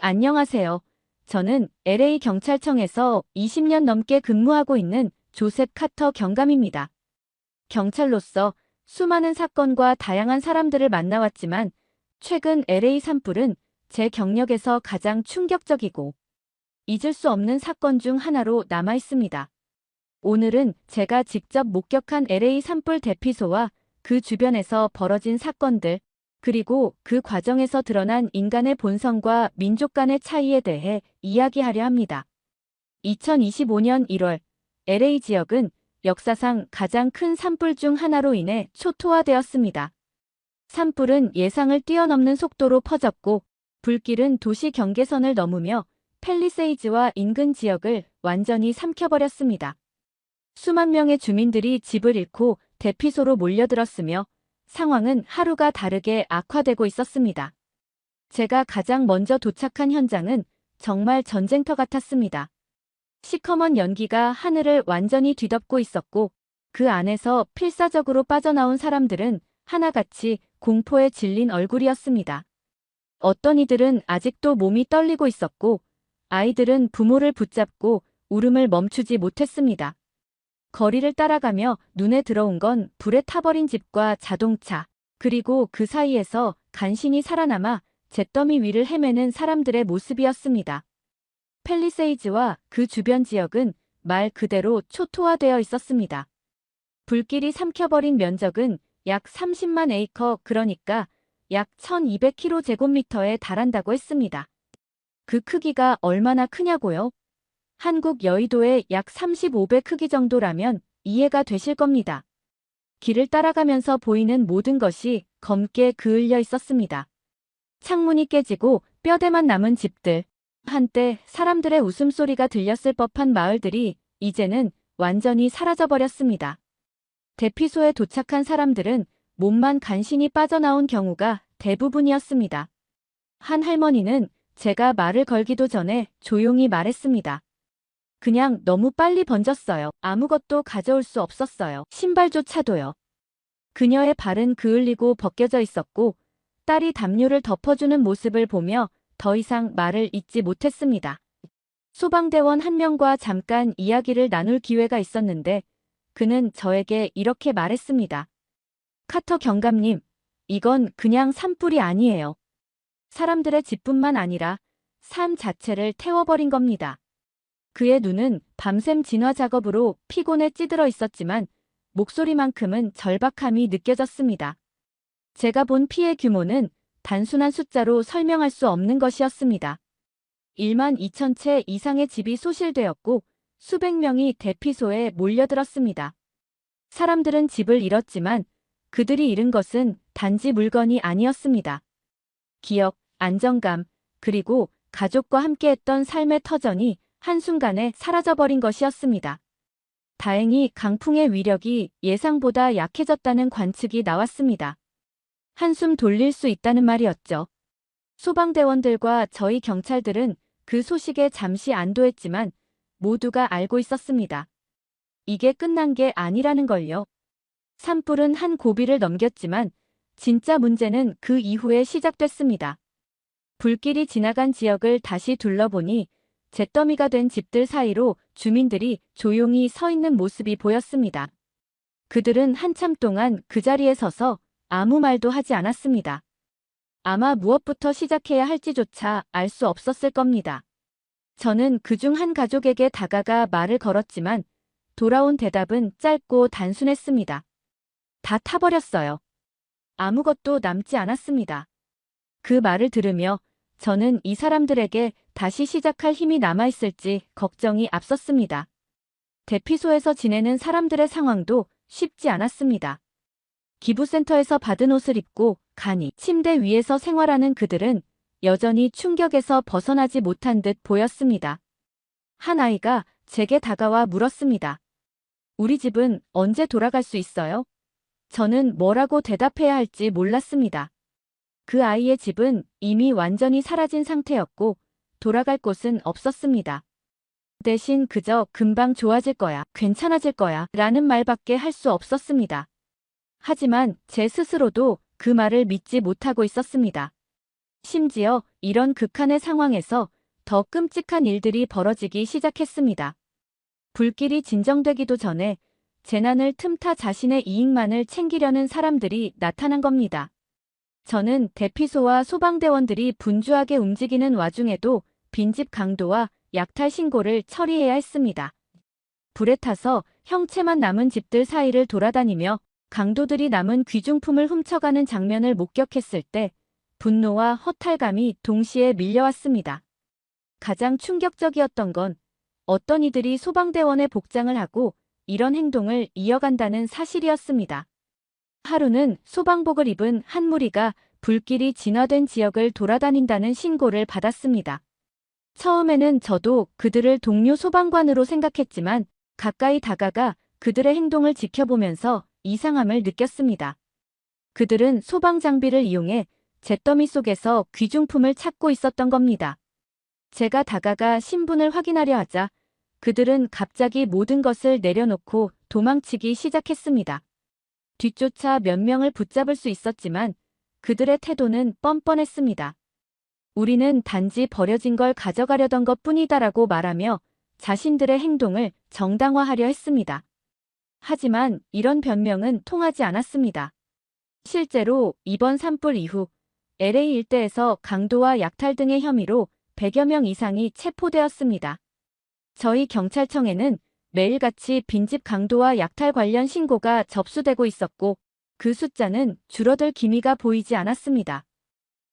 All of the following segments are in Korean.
안녕하세요. 저는 LA 경찰청에서 20년 넘게 근무하고 있는 조셉 카터 경감입니다. 경찰로서 수많은 사건과 다양한 사람들을 만나왔지만 최근 LA 산불은 제 경력에서 가장 충격적이고 잊을 수 없는 사건 중 하나로 남아 있습니다. 오늘은 제가 직접 목격한 LA 산불 대피소와 그 주변에서 벌어진 사건들, 그리고 그 과정에서 드러난 인간의 본성과 민족 간의 차이에 대해 이야기하려 합니다. 2025년 1월, LA 지역은 역사상 가장 큰 산불 중 하나로 인해 초토화되었습니다. 산불은 예상을 뛰어넘는 속도로 퍼졌고, 불길은 도시 경계선을 넘으며 팰리세이즈와 인근 지역을 완전히 삼켜버렸습니다. 수만 명의 주민들이 집을 잃고 대피소로 몰려들었으며 상황은 하루가 다르게 악화되고 있었습니다. 제가 가장 먼저 도착한 현장은 정말 전쟁터 같았습니다. 시커먼 연기가 하늘을 완전히 뒤덮고 있었고 그 안에서 필사적으로 빠져나온 사람들은 하나같이 공포에 질린 얼굴이었습니다. 어떤 이들은 아직도 몸이 떨리고 있었고 아이들은 부모를 붙잡고 울음을 멈추지 못했습니다. 거리를 따라가며 눈에 들어온 건 불에 타버린 집과 자동차, 그리고 그 사이에서 간신히 살아남아 잿더미 위를 헤매는 사람들의 모습이었습니다. 팰리세이즈와 그 주변 지역은 말 그대로 초토화되어 있었습니다. 불길이 삼켜버린 면적은 약 30만 에이커, 그러니까 약 1200km제곱미터에 달한다고 했습니다. 그 크기가 얼마나 크냐고요? 한국 여의도의 약 35배 크기 정도라면 이해가 되실 겁니다. 길을 따라가면서 보이는 모든 것이 검게 그을려 있었습니다. 창문이 깨지고 뼈대만 남은 집들, 한때 사람들의 웃음소리가 들렸을 법한 마을들이 이제는 완전히 사라져버렸습니다. 대피소에 도착한 사람들은 몸만 간신히 빠져나온 경우가 대부분이었습니다. 한 할머니는 제가 말을 걸기도 전에 조용히 말했습니다. 그냥 너무 빨리 번졌어요. 아무것도 가져올 수 없었어요. 신발조차도요. 그녀의 발은 그을리고 벗겨져 있었고 딸이 담요를 덮어주는 모습을 보며 더 이상 말을 잇지 못했습니다. 소방대원 한 명과 잠깐 이야기를 나눌 기회가 있었는데 그는 저에게 이렇게 말했습니다. 카터 경감님, 이건 그냥 산불이 아니에요. 사람들의 집뿐만 아니라 삶 자체를 태워버린 겁니다. 그의 눈은 밤샘 진화 작업으로 피곤에 찌들어 있었지만 목소리만큼은 절박함이 느껴졌습니다. 제가 본 피해 규모는 단순한 숫자로 설명할 수 없는 것이었습니다. 1만 2천 채 이상의 집이 소실되었고 수백 명이 대피소에 몰려들었습니다. 사람들은 집을 잃었지만 그들이 잃은 것은 단지 물건이 아니었습니다. 기억, 안정감, 그리고 가족과 함께했던 삶의 터전이 한순간에 사라져버린 것이었습니다. 다행히 강풍의 위력이 예상보다 약해졌다는 관측이 나왔습니다. 한숨 돌릴 수 있다는 말이었죠. 소방대원들과 저희 경찰들은 그 소식에 잠시 안도했지만 모두가 알고 있었습니다. 이게 끝난 게 아니라는 걸요. 산불은 한 고비를 넘겼지만 진짜 문제는 그 이후에 시작됐습니다. 불길이 지나간 지역을 다시 둘러보니 잿더미가 된 집들 사이로 주민들이 조용히 서 있는 모습이 보였습니다. 그들은 한참 동안 그 자리에 서서 아무 말도 하지 않았습니다. 아마 무엇부터 시작해야 할지조차 알 수 없었을 겁니다. 저는 그중 한 가족에게 다가가 말을 걸었지만 돌아온 대답은 짧고 단순했습니다. 다 타버렸어요. 아무것도 남지 않았습니다. 그 말을 들으며 저는 이 사람들에게 다시 시작할 힘이 남아있을지 걱정이 앞섰습니다. 대피소에서 지내는 사람들의 상황도 쉽지 않았습니다. 기부센터에서 받은 옷을 입고 간이 침대 위에서 생활하는 그들은 여전히 충격에서 벗어나지 못한 듯 보였습니다. 한 아이가 제게 다가와 물었습니다. 우리 집은 언제 돌아갈 수 있어요? 저는 뭐라고 대답해야 할지 몰랐습니다. 그 아이의 집은 이미 완전히 사라진 상태였고 돌아갈 곳은 없었습니다. 대신 그저 금방 좋아질 거야, 괜찮아질 거야 라는 말밖에 할 수 없었습니다. 하지만 제 스스로도 그 말을 믿지 못하고 있었습니다. 심지어 이런 극한의 상황에서 더 끔찍한 일들이 벌어지기 시작했습니다. 불길이 진정되기도 전에 재난을 틈타 자신의 이익만을 챙기려는 사람들이 나타난 겁니다. 저는 대피소와 소방대원들이 분주하게 움직이는 와중에도 빈집 강도와 약탈 신고를 처리해야 했습니다. 불에 타서 형체만 남은 집들 사이를 돌아다니며 강도들이 남은 귀중품을 훔쳐가는 장면을 목격했을 때 분노와 허탈감이 동시에 밀려왔습니다. 가장 충격적이었던 건 어떤 이들이 소방대원의 복장을 하고 이런 행동을 이어간다는 사실이었습니다. 하루는 소방복을 입은 한 무리가 불길이 진화된 지역을 돌아다닌다는 신고를 받았습니다. 처음에는 저도 그들을 동료 소방관으로 생각했지만 가까이 다가가 그들의 행동을 지켜보면서 이상함을 느꼈습니다. 그들은 소방 장비를 이용해 잿더미 속에서 귀중품을 찾고 있었던 겁니다. 제가 다가가 신분을 확인하려 하자 그들은 갑자기 모든 것을 내려놓고 도망치기 시작했습니다. 뒤쫓아 몇 명을 붙잡을 수 있었지만 그들의 태도는 뻔뻔했습니다. 우리는 단지 버려진 걸 가져가려던 것뿐이다라고 말하며 자신들의 행동을 정당화하려 했습니다. 하지만 이런 변명은 통하지 않았습니다. 실제로 이번 산불 이후 LA 일대에서 강도와 약탈 등의 혐의로 100여 명 이상이 체포되었습니다. 저희 경찰청에는 매일같이 빈집 강도와 약탈 관련 신고가 접수되고 있었고 그 숫자는 줄어들 기미가 보이지 않았습니다.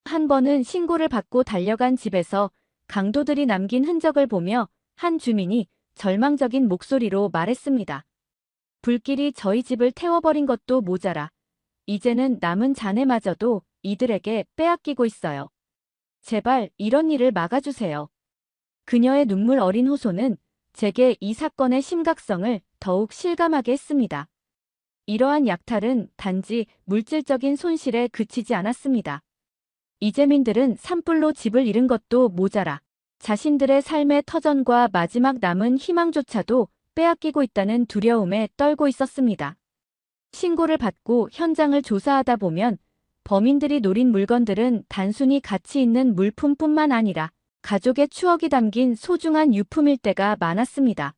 한 번은 신고를 받고 달려간 집에서 강도들이 남긴 흔적을 보며 한 주민이 절망적인 목소리로 말했습니다. 불길이 저희 집을 태워버린 것도 모자라 이제는 남은 자네마저도 이들에게 빼앗기고 있어요. 제발 이런 일을 막아주세요. 그녀의 눈물 어린 호소는 제게 이 사건의 심각성을 더욱 실감하게 했습니다. 이러한 약탈은 단지 물질적인 손실에 그치지 않았습니다. 이재민들은 산불로 집을 잃은 것도 모자라 자신들의 삶의 터전과 마지막 남은 희망조차도 빼앗기고 있다는 두려움에 떨고 있었습니다. 신고를 받고 현장을 조사하다 보면 범인들이 노린 물건들은 단순히 가치 있는 물품뿐만 아니라 가족의 추억이 담긴 소중한 유품일 때가 많았습니다.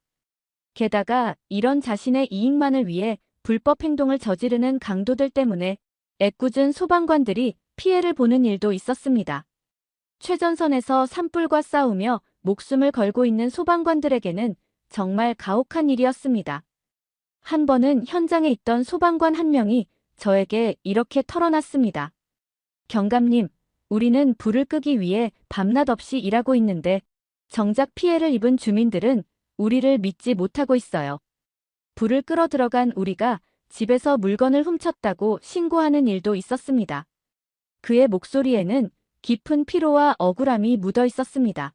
게다가 이런 자신의 이익만을 위해 불법 행동을 저지르는 강도들 때문에 애꿎은 소방관들이 피해를 보는 일도 있었습니다. 최전선에서 산불과 싸우며 목숨을 걸고 있는 소방관들에게는 정말 가혹한 일이었습니다. 한 번은 현장에 있던 소방관 한 명이 저에게 이렇게 털어놨습니다. 경감님, 우리는 불을 끄기 위해 밤낮 없이 일하고 있는데 정작 피해를 입은 주민들은 우리를 믿지 못하고 있어요. 불을 끄러 들어간 우리가 집에서 물건을 훔쳤다고 신고하는 일도 있었습니다. 그의 목소리에는 깊은 피로와 억울함이 묻어 있었습니다.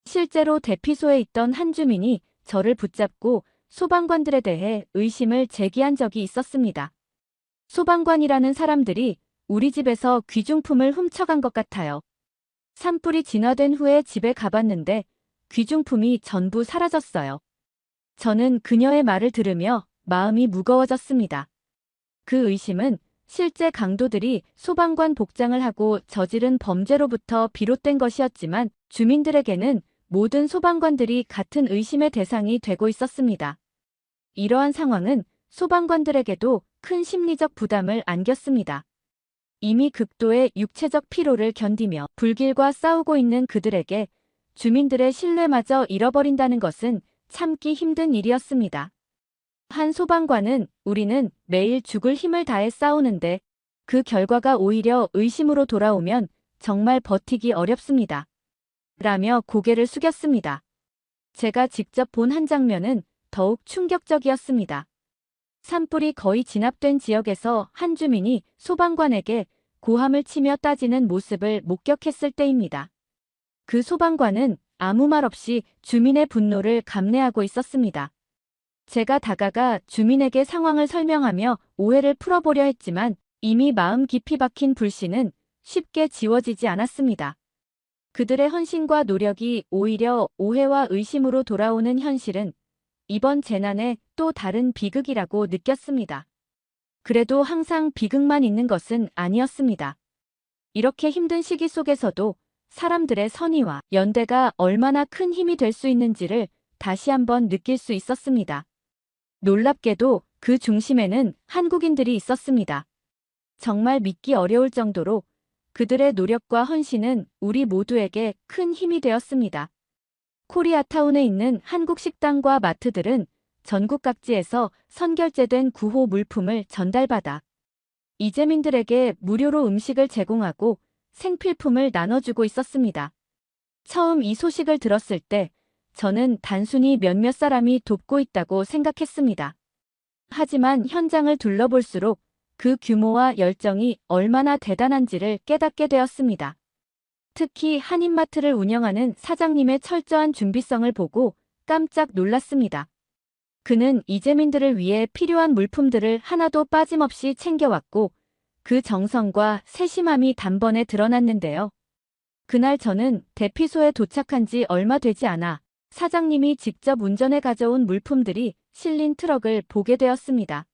실제로 대피소에 있던 한 주민이 저를 붙잡고 소방관들에 대해 의심을 제기한 적이 있었습니다. 소방관이라는 사람들이 우리 집에서 귀중품을 훔쳐간 것 같아요. 산불이 진화된 후에 집에 가봤는데 귀중품이 전부 사라졌어요. 저는 그녀의 말을 들으며 마음이 무거워졌습니다. 그 의심은 실제 강도들이 소방관 복장을 하고 저지른 범죄로부터 비롯된 것이었지만 주민들에게는 모든 소방관들이 같은 의심의 대상이 되고 있었습니다. 이러한 상황은 소방관들에게도 큰 심리적 부담을 안겼습니다. 이미 극도의 육체적 피로를 견디며 불길과 싸우고 있는 그들에게 주민들의 신뢰마저 잃어버린다는 것은 참기 힘든 일이었습니다. 한 소방관은 우리는 매일 죽을 힘을 다해 싸우는데 그 결과가 오히려 의심으로 돌아오면 정말 버티기 어렵습니다. 라며 고개를 숙였습니다. 제가 직접 본 한 장면은 더욱 충격적이었습니다. 산불이 거의 진압된 지역에서 한 주민이 소방관에게 고함을 치며 따지는 모습을 목격했을 때입니다. 그 소방관은 아무 말 없이 주민의 분노를 감내하고 있었습니다. 제가 다가가 주민에게 상황을 설명하며 오해를 풀어보려 했지만 이미 마음 깊이 박힌 불씨는 쉽게 지워지지 않았습니다. 그들의 헌신과 노력이 오히려 오해와 의심으로 돌아오는 현실은 이번 재난의 또 다른 비극이라고 느꼈습니다. 그래도 항상 비극만 있는 것은 아니었습니다. 이렇게 힘든 시기 속에서도 사람들의 선의와 연대가 얼마나 큰 힘이 될 수 있는지를 다시 한번 느낄 수 있었습니다. 놀랍게도 그 중심에는 한국인들이 있었습니다. 정말 믿기 어려울 정도로 그들의 노력과 헌신은 우리 모두에게 큰 힘이 되었습니다. 코리아타운에 있는 한국 식당과 마트들은 전국 각지에서 선결제된 구호 물품을 전달받아 이재민들에게 무료로 음식을 제공하고 생필품을 나눠주고 있었습니다. 처음 이 소식을 들었을 때 저는 단순히 몇몇 사람이 돕고 있다고 생각했습니다. 하지만 현장을 둘러볼수록 그 규모와 열정이 얼마나 대단한지를 깨닫게 되었습니다. 특히 한인마트를 운영하는 사장님의 철저한 준비성을 보고 깜짝 놀랐습니다. 그는 이재민들을 위해 필요한 물품들을 하나도 빠짐없이 챙겨왔고 그 정성과 세심함이 단번에 드러났는데요. 그날 저는 대피소에 도착한 지 얼마 되지 않아 사장님이 직접 운전해 가져온 물품들이 실린 트럭을 보게 되었습니다.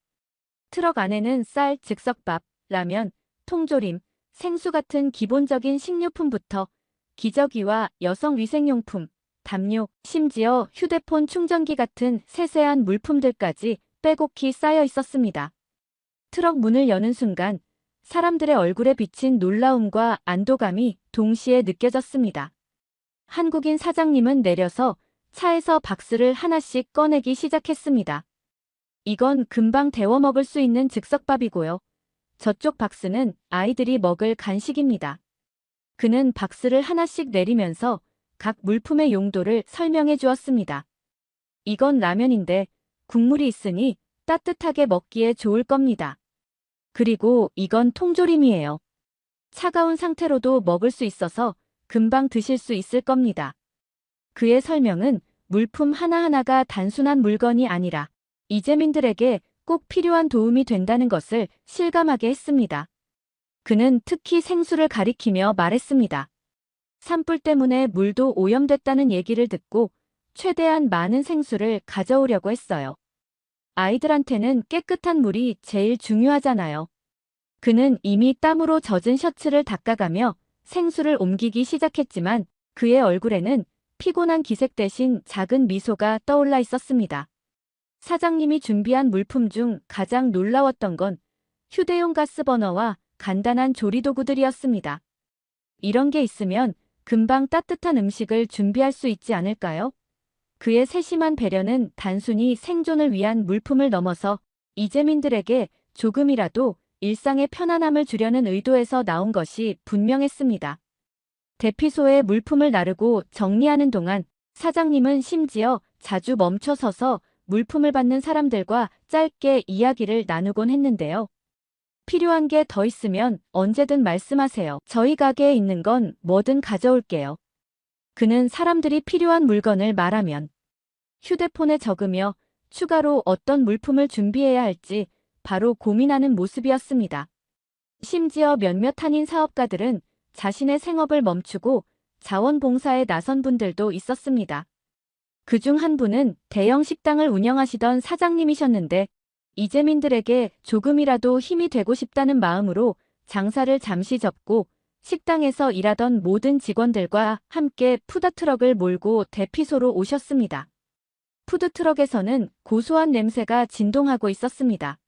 트럭 안에는 쌀, 즉석밥, 라면, 통조림, 생수 같은 기본적인 식료품부터 기저귀와 여성 위생용품, 담요, 심지어 휴대폰 충전기 같은 세세한 물품들까지 빼곡히 쌓여 있었습니다. 트럭 문을 여는 순간 사람들의 얼굴에 비친 놀라움과 안도감이 동시에 느껴졌습니다. 한국인 사장님은 내려서 차에서 박스를 하나씩 꺼내기 시작했습니다. 이건 금방 데워 먹을 수 있는 즉석밥이고요. 저쪽 박스는 아이들이 먹을 간식입니다. 그는 박스를 하나씩 내리면서 각 물품의 용도를 설명해 주었습니다. 이건 라면인데 국물이 있으니 따뜻하게 먹기에 좋을 겁니다. 그리고 이건 통조림이에요. 차가운 상태로도 먹을 수 있어서 금방 드실 수 있을 겁니다. 그의 설명은 물품 하나하나가 단순한 물건이 아니라 이재민들에게 꼭 필요한 도움이 된다는 것을 실감하게 했습니다. 그는 특히 생수를 가리키며 말했습니다. 산불 때문에 물도 오염됐다는 얘기를 듣고 최대한 많은 생수를 가져오려고 했어요. 아이들한테는 깨끗한 물이 제일 중요하잖아요. 그는 이미 땀으로 젖은 셔츠를 닦아가며 생수를 옮기기 시작했지만 그의 얼굴에는 피곤한 기색 대신 작은 미소가 떠올라 있었습니다. 사장님이 준비한 물품 중 가장 놀라웠던 건 휴대용 가스버너와 간단한 조리도구들이었습니다. 이런 게 있으면 금방 따뜻한 음식을 준비할 수 있지 않을까요? 그의 세심한 배려는 단순히 생존을 위한 물품을 넘어서 이재민들에게 조금이라도 일상의 편안함을 주려는 의도에서 나온 것이 분명했습니다. 대피소에 물품을 나르고 정리하는 동안 사장님은 심지어 자주 멈춰서서 물품을 받는 사람들과 짧게 이야기를 나누곤 했는데요. 필요한 게 더 있으면 언제든 말씀하세요. 저희 가게에 있는 건 뭐든 가져올게요. 그는 사람들이 필요한 물건을 말하면 휴대폰에 적으며 추가로 어떤 물품을 준비해야 할지 바로 고민하는 모습이었습니다. 심지어 몇몇 한인 사업가들은 자신의 생업을 멈추고 자원봉사에 나선 분들도 있었습니다. 그중 한 분은 대형 식당을 운영하시던 사장님이셨는데 이재민들에게 조금이라도 힘이 되고 싶다는 마음으로 장사를 잠시 접고 식당에서 일하던 모든 직원들과 함께 푸드트럭을 몰고 대피소로 오셨습니다. 푸드트럭에서는 고소한 냄새가 진동하고 있었습니다.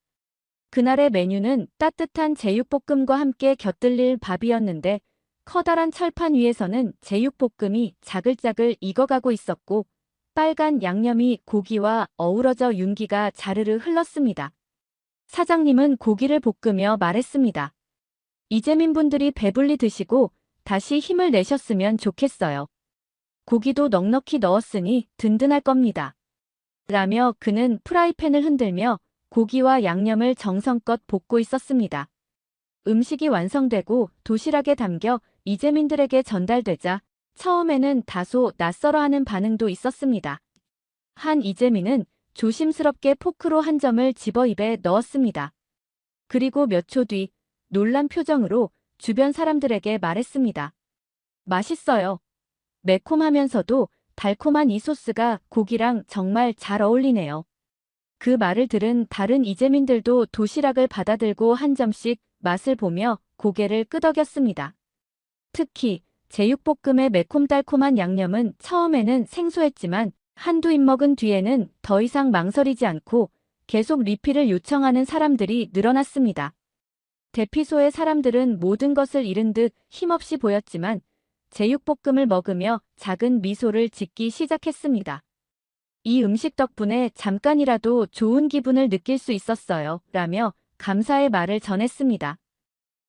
그날의 메뉴는 따뜻한 제육볶음과 함께 곁들일 밥이었는데 커다란 철판 위에서는 제육볶음이 자글자글 익어가고 있었고 빨간 양념이 고기와 어우러져 윤기가 자르르 흘렀습니다. 사장님은 고기를 볶으며 말했습니다. 이재민 분들이 배불리 드시고 다시 힘을 내셨으면 좋겠어요. 고기도 넉넉히 넣었으니 든든할 겁니다. 라며 그는 프라이팬을 흔들며 고기와 양념을 정성껏 볶고 있었습니다. 음식이 완성되고 도시락에 담겨 이재민들에게 전달되자 처음에는 다소 낯설어하는 반응도 있었습니다. 한 이재민은 조심스럽게 포크로 한 점을 집어 입에 넣었습니다. 그리고 몇 초 뒤 놀란 표정으로 주변 사람들에게 말했습니다. 맛있어요. 매콤하면서도 달콤한 이 소스가 고기랑 정말 잘 어울리네요. 그 말을 들은 다른 이재민들도 도시락을 받아들고 한 점씩 맛을 보며 고개를 끄덕였습니다. 특히 제육볶음의 매콤달콤한 양념은 처음에는 생소했지만 한두 입 먹은 뒤에는 더 이상 망설이지 않고 계속 리필을 요청하는 사람들이 늘어났습니다. 대피소의 사람들은 모든 것을 잃은 듯 힘없이 보였지만 제육볶음을 먹으며 작은 미소를 짓기 시작했습니다. 이 음식 덕분에 잠깐이라도 좋은 기분을 느낄 수 있었어요. 라며 감사의 말을 전했습니다.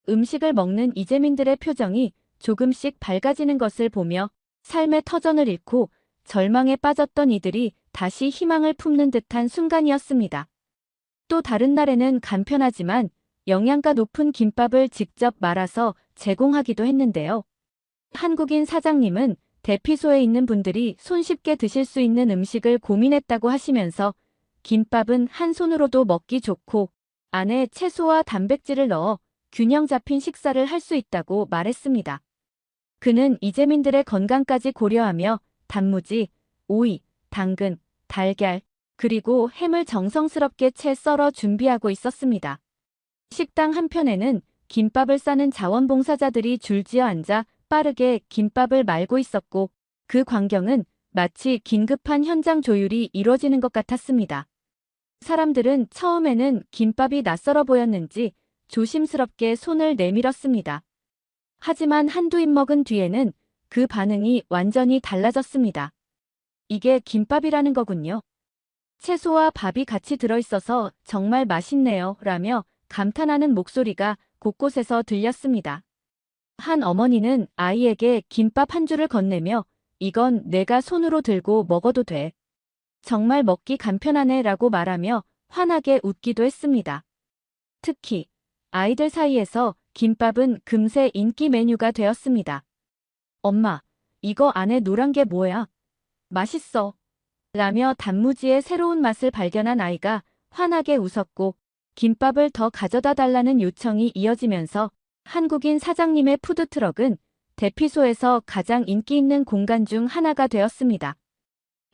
음식을 먹는 이재민들의 표정이 조금씩 밝아지는 것을 보며 삶의 터전을 잃고 절망에 빠졌던 이들이 다시 희망을 품는 듯한 순간이었습니다. 또 다른 날에는 간편하지만 영양가 높은 김밥을 직접 말아서 제공하기도 했는데요. 한국인 사장님은 대피소에 있는 분들이 손쉽게 드실 수 있는 음식을 고민했다고 하시면서 김밥은 한 손으로도 먹기 좋고 안에 채소와 단백질을 넣어 균형 잡힌 식사를 할 수 있다고 말했습니다. 그는 이재민들의 건강까지 고려하며 단무지, 오이, 당근, 달걀, 그리고 햄을 정성스럽게 채 썰어 준비하고 있었습니다. 식당 한편에는 김밥을 싸는 자원봉사자들이 줄지어 앉아 빠르게 김밥을 말고 있었고 그 광경은 마치 긴급한 현장 조율이 이루어지는 것 같았습니다. 사람들은 처음에는 김밥이 낯설어 보였는지 조심스럽게 손을 내밀었습니다. 하지만 한두 입 먹은 뒤에는 그 반응이 완전히 달라졌습니다. 이게 김밥이라는 거군요. 채소와 밥이 같이 들어있어서 정말 맛있네요. 라며 감탄하는 목소리가 곳곳에서 들렸습니다. 한 어머니는 아이에게 김밥 한 줄을 건네며 이건 내가 손으로 들고 먹어도 돼. 정말 먹기 간편하네 라고 말하며 환하게 웃기도 했습니다. 특히 아이들 사이에서 김밥은 금세 인기 메뉴가 되었습니다. 엄마, 이거 안에 노란 게 뭐야? 맛있어. 라며 단무지의 새로운 맛을 발견한 아이가 환하게 웃었고 김밥을 더 가져다 달라는 요청이 이어지면서 한국인 사장님의 푸드트럭은 대피소에서 가장 인기 있는 공간 중 하나가 되었습니다.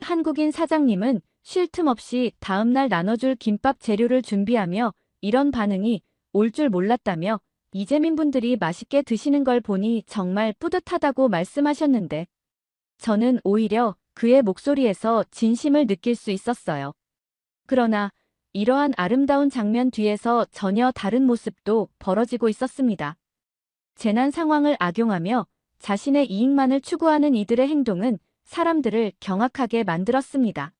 한국인 사장님은 쉴 틈 없이 다음날 나눠줄 김밥 재료를 준비하며 이런 반응이 올 줄 몰랐다며 이재민분들이 맛있게 드시는 걸 보니 정말 뿌듯하다고 말씀하셨는데 저는 오히려 그의 목소리에서 진심을 느낄 수 있었어요. 그러나 이러한 아름다운 장면 뒤에서 전혀 다른 모습도 벌어지고 있었습니다. 재난 상황을 악용하며 자신의 이익만을 추구하는 이들의 행동은 사람들을 경악하게 만들었습니다.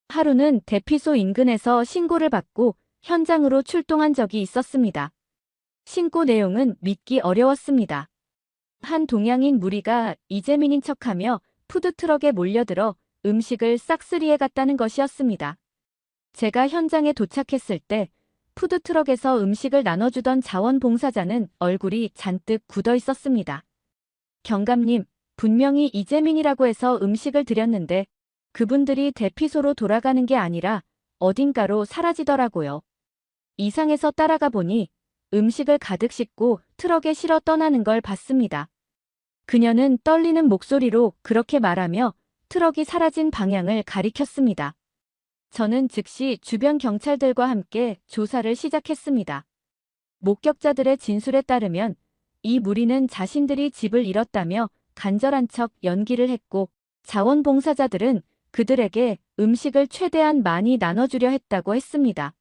하루는 대피소 인근에서 신고를 받고 현장으로 출동한 적이 있었습니다. 신고 내용은 믿기 어려웠습니다. 한 동양인 무리가 이재민인 척하며 푸드트럭에 몰려들어 음식을 싹쓸이해 갔다는 것이었습니다. 제가 현장에 도착했을 때 푸드트럭에서 음식을 나눠주던 자원봉사자는 얼굴이 잔뜩 굳어 있었습니다. 경감님, 분명히 이재민이라고 해서 음식을 드렸는데 그분들이 대피소로 돌아가는 게 아니라 어딘가로 사라지더라고요. 이상해서 따라가 보니 음식을 가득 싣고 트럭에 실어 떠나는 걸 봤습니다. 그녀는 떨리는 목소리로 그렇게 말하며 트럭이 사라진 방향을 가리켰습니다. 저는 즉시 주변 경찰들과 함께 조사를 시작했습니다. 목격자들의 진술에 따르면 이 무리는 자신들이 집을 잃었다며 간절한 척 연기를 했고 자원봉사자들은 그들에게 음식을 최대한 많이 나눠주려 했다고 했습니다.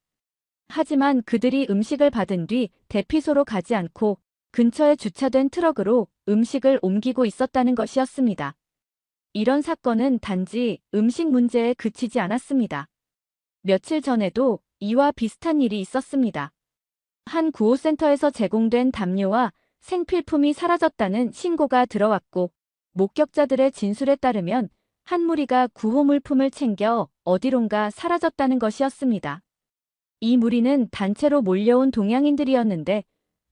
하지만 그들이 음식을 받은 뒤 대피소로 가지 않고 근처에 주차된 트럭으로 음식을 옮기고 있었다는 것이었습니다. 이런 사건은 단지 음식 문제에 그치지 않았습니다. 며칠 전에도 이와 비슷한 일이 있었습니다. 한 구호센터에서 제공된 담요와 생필품이 사라졌다는 신고가 들어왔고 목격자들의 진술에 따르면 한 무리가 구호 물품을 챙겨 어디론가 사라졌다는 것이었습니다. 이 무리는 단체로 몰려온 동양인들이었는데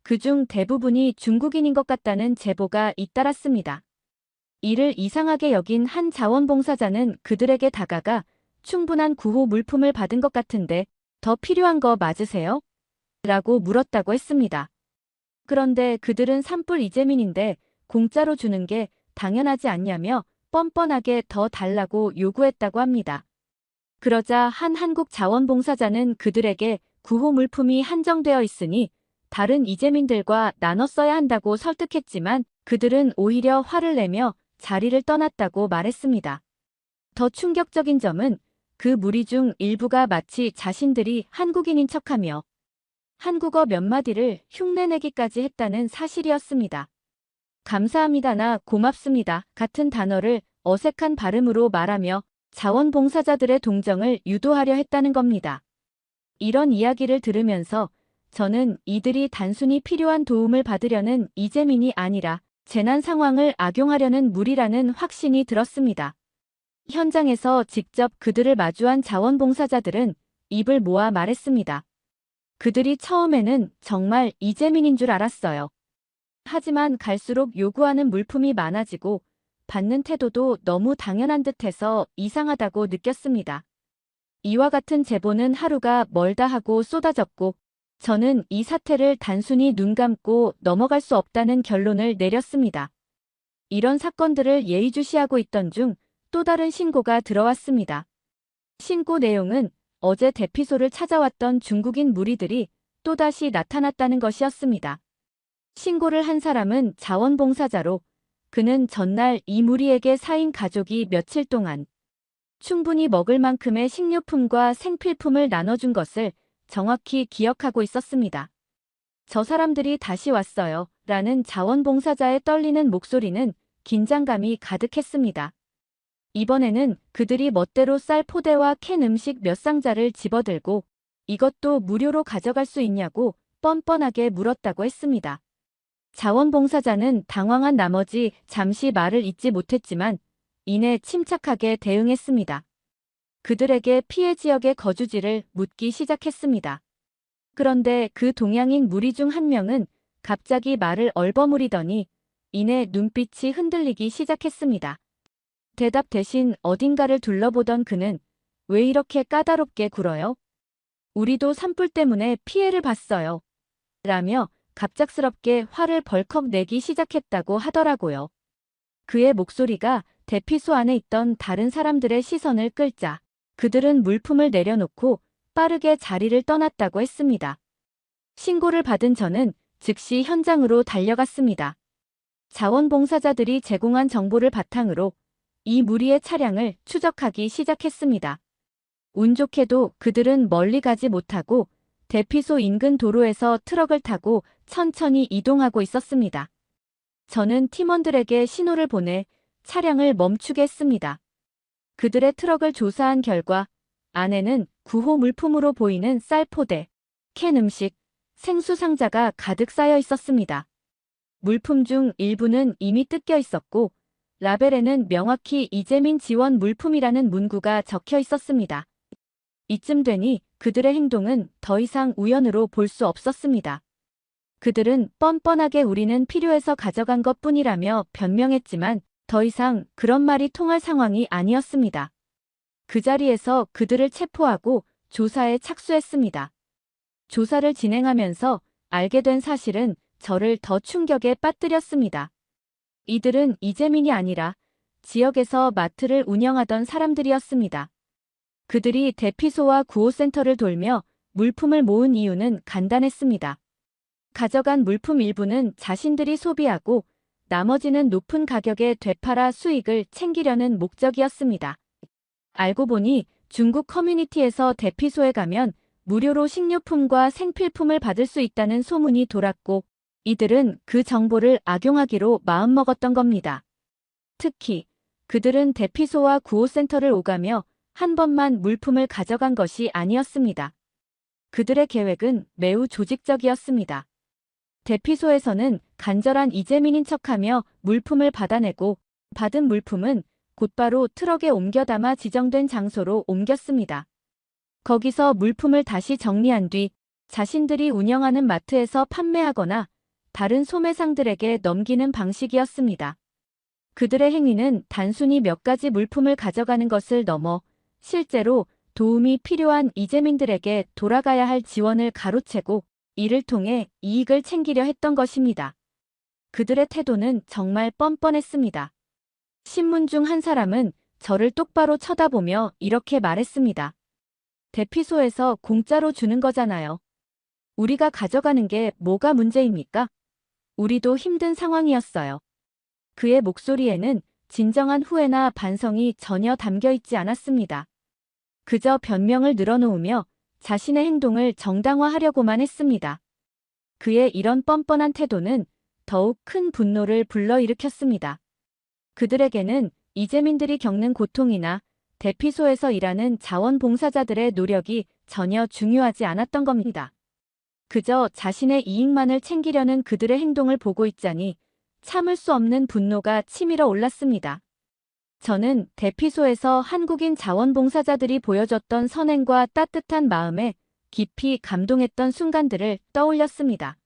그중 대부분이 중국인인 것 같다는 제보가 잇따랐습니다. 이를 이상하게 여긴 한 자원봉사자는 그들에게 다가가 충분한 구호 물품을 받은 것 같은데 더 필요한 거 맞으세요? 라고 물었다고 했습니다. 그런데 그들은 산불 이재민인데 공짜로 주는 게 당연하지 않냐며 뻔뻔하게 더 달라고 요구했다고 합니다. 그러자 한 한국 자원봉사자는 그들에게 구호 물품이 한정되어 있으니 다른 이재민들과 나눠 써야 한다고 설득했지만 그들은 오히려 화를 내며 자리를 떠났다고 말했습니다. 더 충격적인 점은 그 무리 중 일부가 마치 자신들이 한국인인 척하며 한국어 몇 마디를 흉내내기까지 했다는 사실이었습니다. 감사합니다나 고맙습니다 같은 단어를 어색한 발음으로 말하며 자원봉사자들의 동정을 유도하려 했다는 겁니다. 이런 이야기를 들으면서 저는 이들이 단순히 필요한 도움을 받으려는 이재민이 아니라 재난 상황을 악용하려는 무리라는 확신이 들었습니다. 현장에서 직접 그들을 마주한 자원봉사자들은 입을 모아 말했습니다. 그들이 처음에는 정말 이재민인 줄 알았어요. 하지만 갈수록 요구하는 물품이 많아지고 받는 태도도 너무 당연한 듯해서 이상하다고 느꼈습니다. 이와 같은 제보는 하루가 멀다 하고 쏟아졌고 저는 이 사태를 단순히 눈 감고 넘어갈 수 없다는 결론을 내렸습니다. 이런 사건들을 예의주시하고 있던 중 또 다른 신고가 들어왔습니다. 신고 내용은 어제 대피소를 찾아왔던 중국인 무리들이 또다시 나타났다는 것이었습니다. 신고를 한 사람은 자원봉사자로 그는 전날 이 무리에게 사인 가족이 며칠 동안 충분히 먹을 만큼의 식료품과 생필품을 나눠준 것을 정확히 기억하고 있었습니다. 저 사람들이 다시 왔어요. 라는 자원봉사자의 떨리는 목소리는 긴장감이 가득했습니다. 이번에는 그들이 멋대로 쌀 포대와 캔 음식 몇 상자를 집어들고 이것도 무료로 가져갈 수 있냐고 뻔뻔하게 물었다고 했습니다. 자원봉사자는 당황한 나머지 잠시 말을 잇지 못했지만 이내 침착하게 대응했습니다. 그들에게 피해 지역의 거주지를 묻기 시작했습니다. 그런데 그 동양인 무리 중 한 명은 갑자기 말을 얼버무리더니 이내 눈빛이 흔들리기 시작했습니다. 대답 대신 어딘가를 둘러보던 그는 왜 이렇게 까다롭게 굴어요? 우리도 산불 때문에 피해를 봤어요. 라며 갑작스럽게 화를 벌컥 내기 시작했다고 하더라고요. 그의 목소리가 대피소 안에 있던 다른 사람들의 시선을 끌자 그들은 물품을 내려놓고 빠르게 자리를 떠났다고 했습니다. 신고를 받은 저는 즉시 현장으로 달려갔습니다. 자원봉사자들이 제공한 정보를 바탕으로 이 무리의 차량을 추적하기 시작했습니다. 운 좋게도 그들은 멀리 가지 못하고 대피소 인근 도로에서 트럭을 타고 천천히 이동하고 있었습니다. 저는 팀원들에게 신호를 보내 차량을 멈추게 했습니다. 그들의 트럭을 조사한 결과 안에는 구호 물품으로 보이는 쌀 포대, 캔 음식, 생수 상자가 가득 쌓여 있었습니다. 물품 중 일부는 이미 뜯겨 있었고 라벨에는 명확히 이재민 지원 물품이라는 문구가 적혀 있었습니다. 이쯤 되니 그들의 행동은 더 이상 우연으로 볼 수 없었습니다. 그들은 뻔뻔하게 우리는 필요해서 가져간 것뿐이라며 변명했지만 더 이상 그런 말이 통할 상황이 아니었습니다. 그 자리에서 그들을 체포하고 조사에 착수했습니다. 조사를 진행하면서 알게 된 사실은 저를 더 충격에 빠뜨렸습니다. 이들은 이재민이 아니라 지역에서 마트를 운영하던 사람들이었습니다. 그들이 대피소와 구호센터를 돌며 물품을 모은 이유는 간단했습니다. 가져간 물품 일부는 자신들이 소비하고 나머지는 높은 가격에 되팔아 수익을 챙기려는 목적이었습니다. 알고 보니 중국 커뮤니티에서 대피소에 가면 무료로 식료품과 생필품을 받을 수 있다는 소문이 돌았고 이들은 그 정보를 악용하기로 마음먹었던 겁니다. 특히 그들은 대피소와 구호센터를 오가며 한 번만 물품을 가져간 것이 아니었습니다. 그들의 계획은 매우 조직적이었습니다. 대피소에서는 간절한 이재민인 척하며 물품을 받아내고 받은 물품은 곧바로 트럭에 옮겨 담아 지정된 장소로 옮겼습니다. 거기서 물품을 다시 정리한 뒤 자신들이 운영하는 마트에서 판매하거나 다른 소매상들에게 넘기는 방식이었습니다. 그들의 행위는 단순히 몇 가지 물품을 가져가는 것을 넘어 실제로 도움이 필요한 이재민들에게 돌아가야 할 지원을 가로채고 이를 통해 이익을 챙기려 했던 것입니다. 그들의 태도는 정말 뻔뻔했습니다. 신문 중 한 사람은 저를 똑바로 쳐다보며 이렇게 말했습니다. 대피소에서 공짜로 주는 거잖아요. 우리가 가져가는 게 뭐가 문제입니까? 우리도 힘든 상황이었어요. 그의 목소리에는 진정한 후회나 반성이 전혀 담겨 있지 않았습니다. 그저 변명을 늘어놓으며 자신의 행동을 정당화하려고만 했습니다. 그의 이런 뻔뻔한 태도는 더욱 큰 분노를 불러일으켰습니다. 그들에게는 이재민들이 겪는 고통이나 대피소에서 일하는 자원봉사자들의 노력이 전혀 중요하지 않았던 겁니다. 그저 자신의 이익만을 챙기려는 그들의 행동을 보고 있자니 참을 수 없는 분노가 치밀어 올랐습니다. 저는 대피소에서 한국인 자원봉사자들이 보여줬던 선행과 따뜻한 마음에 깊이 감동했던 순간들을 떠올렸습니다.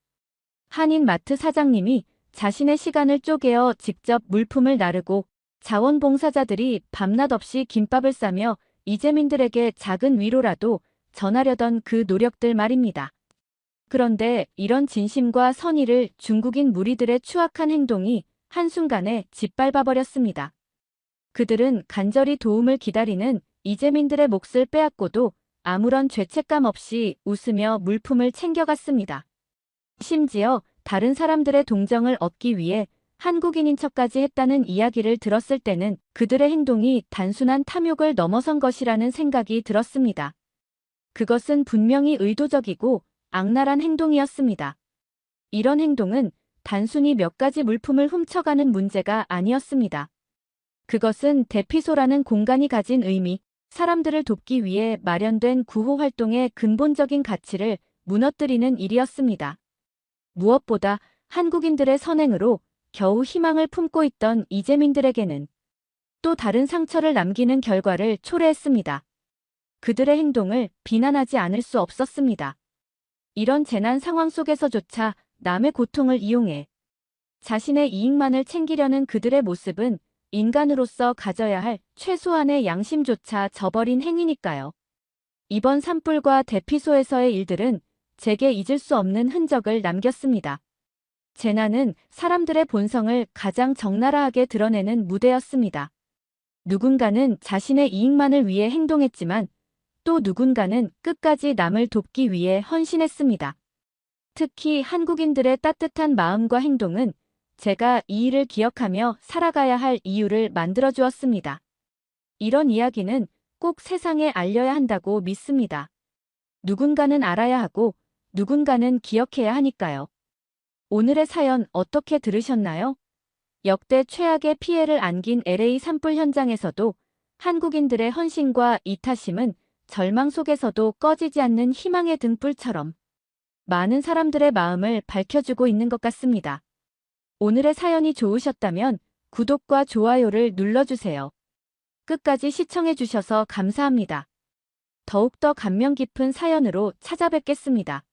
한인 마트 사장님이 자신의 시간을 쪼개어 직접 물품을 나르고 자원봉사자들이 밤낮 없이 김밥을 싸며 이재민들에게 작은 위로라도 전하려던 그 노력들 말입니다. 그런데 이런 진심과 선의를 중국인 무리들의 추악한 행동이 한순간에 짓밟아버렸습니다. 그들은 간절히 도움을 기다리는 이재민들의 몫을 빼앗고도 아무런 죄책감 없이 웃으며 물품을 챙겨갔습니다. 심지어 다른 사람들의 동정을 얻기 위해 한국인인 척까지 했다는 이야기를 들었을 때는 그들의 행동이 단순한 탐욕을 넘어선 것이라는 생각이 들었습니다. 그것은 분명히 의도적이고 악랄한 행동이었습니다. 이런 행동은 단순히 몇 가지 물품을 훔쳐가는 문제가 아니었습니다. 그것은 대피소라는 공간이 가진 의미, 사람들을 돕기 위해 마련된 구호 활동의 근본적인 가치를 무너뜨리는 일이었습니다. 무엇보다 한국인들의 선행으로 겨우 희망을 품고 있던 이재민들에게는 또 다른 상처를 남기는 결과를 초래했습니다. 그들의 행동을 비난하지 않을 수 없었습니다. 이런 재난 상황 속에서조차 남의 고통을 이용해 자신의 이익만을 챙기려는 그들의 모습은 인간으로서 가져야 할 최소한의 양심조차 저버린 행위니까요. 이번 산불과 대피소에서의 일들은 제게 잊을 수 없는 흔적을 남겼습니다. 재난은 사람들의 본성을 가장 적나라하게 드러내는 무대였습니다. 누군가는 자신의 이익만을 위해 행동했지만 또 누군가는 끝까지 남을 돕기 위해 헌신했습니다. 특히 한국인들의 따뜻한 마음과 행동은 제가 이 일을 기억하며 살아가야 할 이유를 만들어주었습니다. 이런 이야기는 꼭 세상에 알려야 한다고 믿습니다. 누군가는 알아야 하고 누군가는 기억해야 하니까요. 오늘의 사연 어떻게 들으셨나요? 역대 최악의 피해를 안긴 LA 산불 현장에서도 한국인들의 헌신과 이타심은 절망 속에서도 꺼지지 않는 희망의 등불처럼 많은 사람들의 마음을 밝혀주고 있는 것 같습니다. 오늘의 사연이 좋으셨다면 구독과 좋아요를 눌러주세요. 끝까지 시청해주셔서 감사합니다. 더욱더 감명 깊은 사연으로 찾아뵙겠습니다.